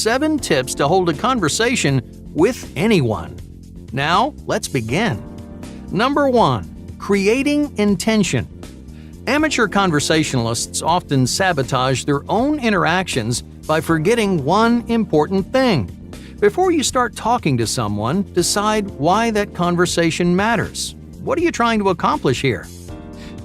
7 tips to hold a conversation with anyone. Now, let's begin. Number 1. Creating intention. Amateur conversationalists often sabotage their own interactions by forgetting one important thing. Before you start talking to someone, decide why that conversation matters. What are you trying to accomplish here?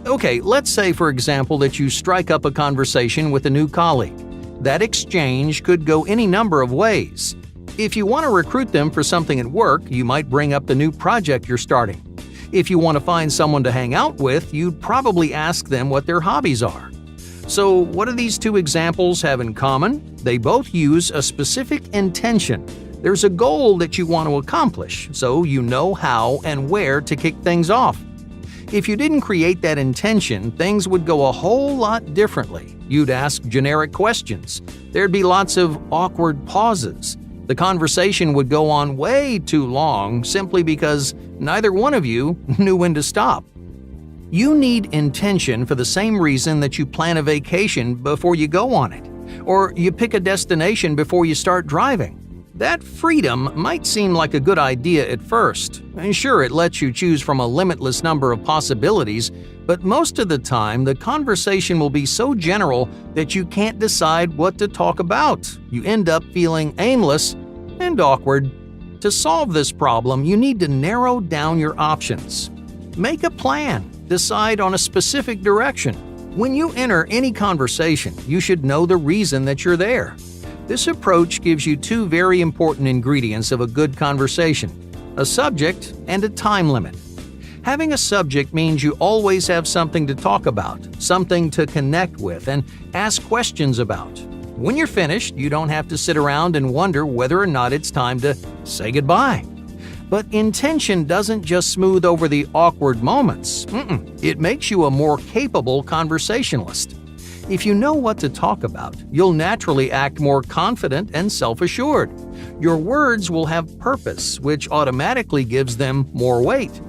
Okay, let's say, for example, that you strike up a conversation with a new colleague. That exchange could go any number of ways. If you want to recruit them for something at work, you might bring up the new project you're starting. If you want to find someone to hang out with, you'd probably ask them what their hobbies are. So, what do these 2 examples have in common? They both use a specific intention. There's a goal that you want to accomplish, so you know how and where to kick things off. If you didn't create that intention, things would go a whole lot differently. You'd ask generic questions. There'd be lots of awkward pauses. The conversation would go on way too long simply because neither one of you knew when to stop. You need intention for the same reason that you plan a vacation before you go on it, or you pick a destination before you start driving. That freedom might seem like a good idea at first. And sure, it lets you choose from a limitless number of possibilities, but most of the time, the conversation will be so general that you can't decide what to talk about. You end up feeling aimless and awkward. To solve this problem, you need to narrow down your options. Make a plan. Decide on a specific direction. When you enter any conversation, you should know the reason that you're there. This approach gives you 2 very important ingredients of a good conversation: a subject and a time limit. Having a subject means you always have something to talk about, something to connect with and ask questions about. When you're finished, you don't have to sit around and wonder whether or not it's time to say goodbye. But intention doesn't just smooth over the awkward moments. It makes you a more capable conversationalist. If you know what to talk about, you'll naturally act more confident and self-assured. Your words will have purpose, which automatically gives them more weight.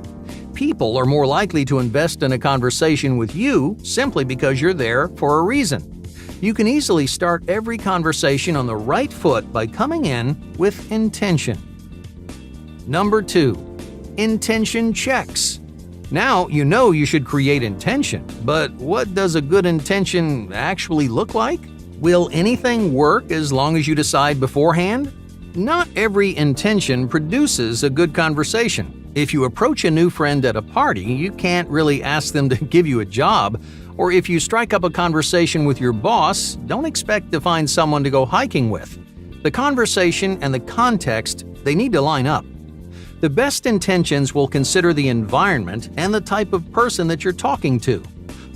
People are more likely to invest in a conversation with you simply because you're there for a reason. You can easily start every conversation on the right foot by coming in with intention. Number 2. Intention checks. Now you know you should create intention, but what does a good intention actually look like? Will anything work as long as you decide beforehand? Not every intention produces a good conversation. If you approach a new friend at a party, you can't really ask them to give you a job, or if you strike up a conversation with your boss, don't expect to find someone to go hiking with. The conversation and the context, they need to line up. The best intentions will consider the environment and the type of person that you're talking to.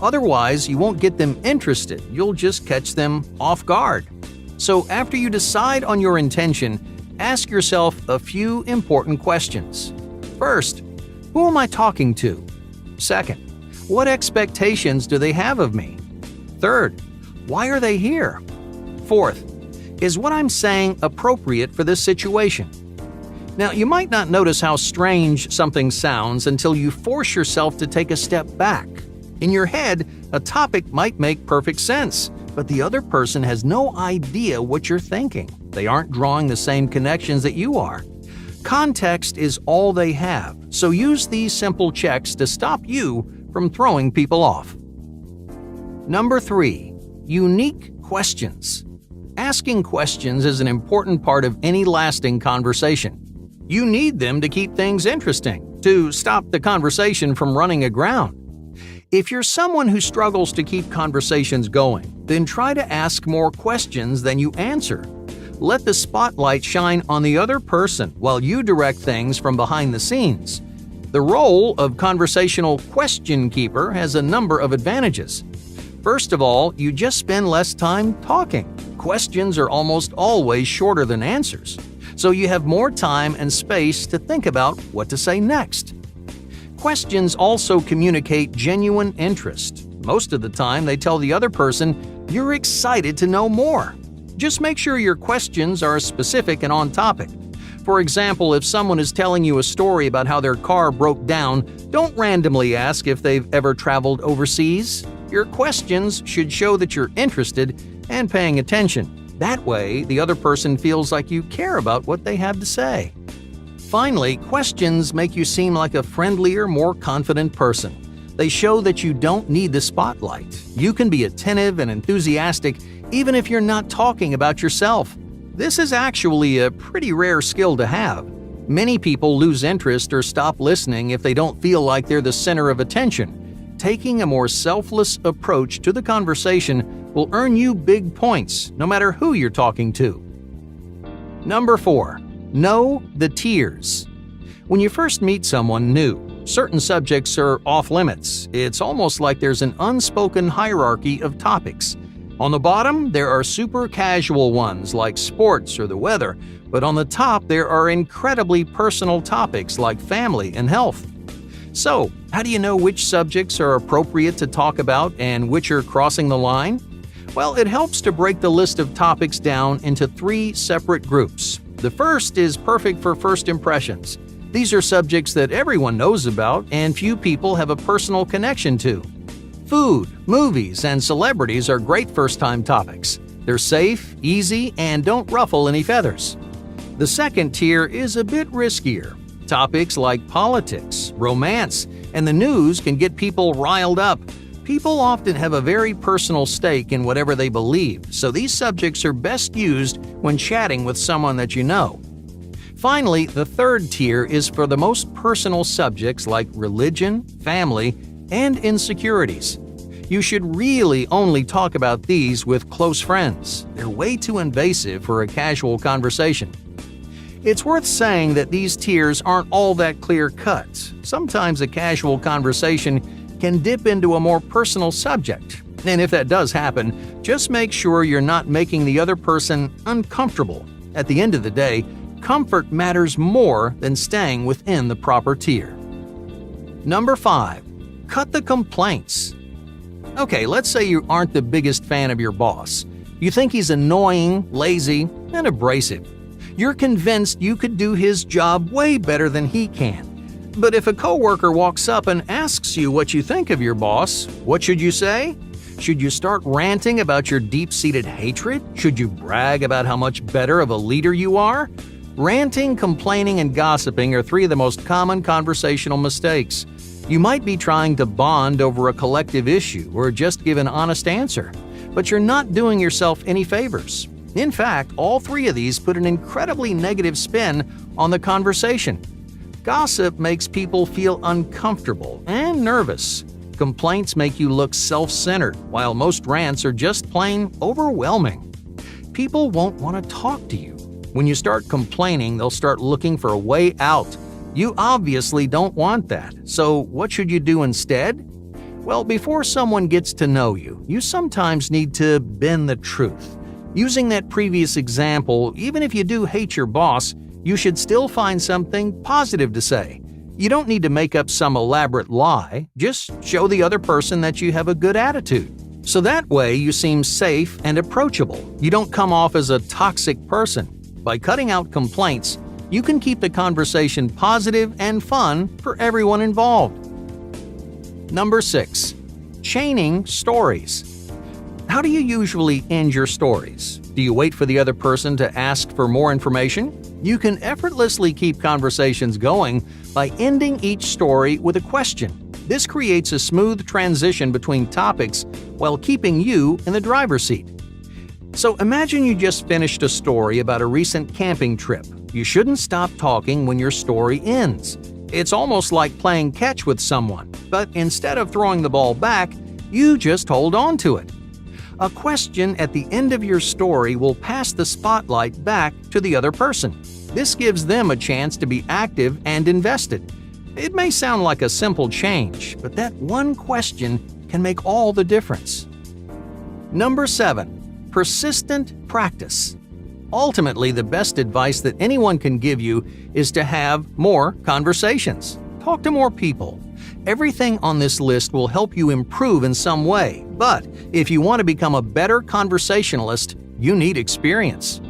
Otherwise, you won't get them interested, you'll just catch them off guard. So after you decide on your intention, ask yourself a few important questions. First, who am I talking to? Second, what expectations do they have of me? Third, why are they here? Fourth, is what I'm saying appropriate for this situation? Now, you might not notice how strange something sounds until you force yourself to take a step back. In your head, a topic might make perfect sense, but the other person has no idea what you're thinking. They aren't drawing the same connections that you are. Context is all they have, so use these simple checks to stop you from throwing people off. Number 3. Unique questions. Asking questions is an important part of any lasting conversation. You need them to keep things interesting, to stop the conversation from running aground. If you're someone who struggles to keep conversations going, then try to ask more questions than you answer. Let the spotlight shine on the other person while you direct things from behind the scenes. The role of conversational question keeper has a number of advantages. First of all, you just spend less time talking. Questions are almost always shorter than answers, so you have more time and space to think about what to say next. Questions also communicate genuine interest. Most of the time, they tell the other person you're excited to know more. Just make sure your questions are specific and on topic. For example, if someone is telling you a story about how their car broke down, don't randomly ask if they've ever traveled overseas. Your questions should show that you're interested and paying attention. That way, the other person feels like you care about what they have to say. Finally, questions make you seem like a friendlier, more confident person. They show that you don't need the spotlight. You can be attentive and enthusiastic even if you're not talking about yourself. This is actually a pretty rare skill to have. Many people lose interest or stop listening if they don't feel like they're the center of attention. Taking a more selfless approach to the conversation will earn you big points, no matter who you're talking to. Number 4. Know the tiers. When you first meet someone new, certain subjects are off limits. It's almost like there's an unspoken hierarchy of topics. On the bottom, there are super casual ones like sports or the weather, but on the top, there are incredibly personal topics like family and health. So, how do you know which subjects are appropriate to talk about and which are crossing the line? Well, it helps to break the list of topics down into 3 separate groups. The first is perfect for first impressions. These are subjects that everyone knows about and few people have a personal connection to. Food, movies, and celebrities are great first-time topics. They're safe, easy, and don't ruffle any feathers. The second tier is a bit riskier. Topics like politics, romance, and the news can get people riled up. People often have a very personal stake in whatever they believe, so these subjects are best used when chatting with someone that you know. Finally, the third tier is for the most personal subjects like religion, family, and insecurities. You should really only talk about these with close friends. They're way too invasive for a casual conversation. It's worth saying that these tiers aren't all that clear-cut. Sometimes a casual conversation can dip into a more personal subject. And if that does happen, just make sure you're not making the other person uncomfortable. At the end of the day, comfort matters more than staying within the proper tier. Number 5. Cut the complaints. Okay, let's say you aren't the biggest fan of your boss. You think he's annoying, lazy, and abrasive. You're convinced you could do his job way better than he can. But if a coworker walks up and asks you what you think of your boss, what should you say? Should you start ranting about your deep-seated hatred? Should you brag about how much better of a leader you are? Ranting, complaining, and gossiping are 3 of the most common conversational mistakes. You might be trying to bond over a collective issue or just give an honest answer, but you're not doing yourself any favors. In fact, all 3 of these put an incredibly negative spin on the conversation. Gossip makes people feel uncomfortable and nervous. Complaints make you look self-centered, while most rants are just plain overwhelming. People won't want to talk to you. When you start complaining, they'll start looking for a way out. You obviously don't want that. So what should you do instead? Well, before someone gets to know you, you sometimes need to bend the truth. Using that previous example, even if you do hate your boss, you should still find something positive to say. You don't need to make up some elaborate lie, just show the other person that you have a good attitude. So that way you seem safe and approachable. You don't come off as a toxic person. By cutting out complaints, you can keep the conversation positive and fun for everyone involved. Number 6. Chaining stories. How do you usually end your stories? Do you wait for the other person to ask for more information? You can effortlessly keep conversations going by ending each story with a question. This creates a smooth transition between topics while keeping you in the driver's seat. So imagine you just finished a story about a recent camping trip. You shouldn't stop talking when your story ends. It's almost like playing catch with someone, but instead of throwing the ball back, you just hold on to it. A question at the end of your story will pass the spotlight back to the other person. This gives them a chance to be active and invested. It may sound like a simple change, but that one question can make all the difference. Number 7. Persistent practice. Ultimately, the best advice that anyone can give you is to have more conversations. Talk to more people. Everything on this list will help you improve in some way, but if you want to become a better conversationalist, you need experience.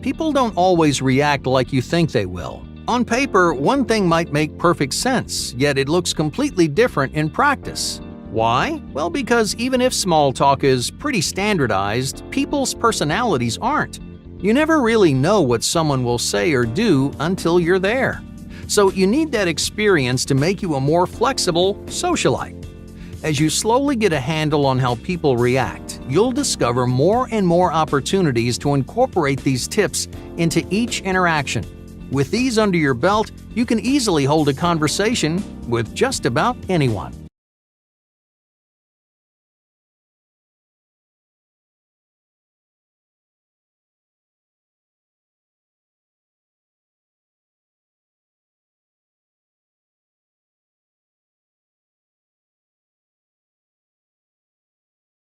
People don't always react like you think they will. On paper, one thing might make perfect sense, yet it looks completely different in practice. Why? Well, because even if small talk is pretty standardized, people's personalities aren't. You never really know what someone will say or do until you're there. So you need that experience to make you a more flexible socialite. As you slowly get a handle on how people react, you'll discover more and more opportunities to incorporate these tips into each interaction. With these under your belt, you can easily hold a conversation with just about anyone.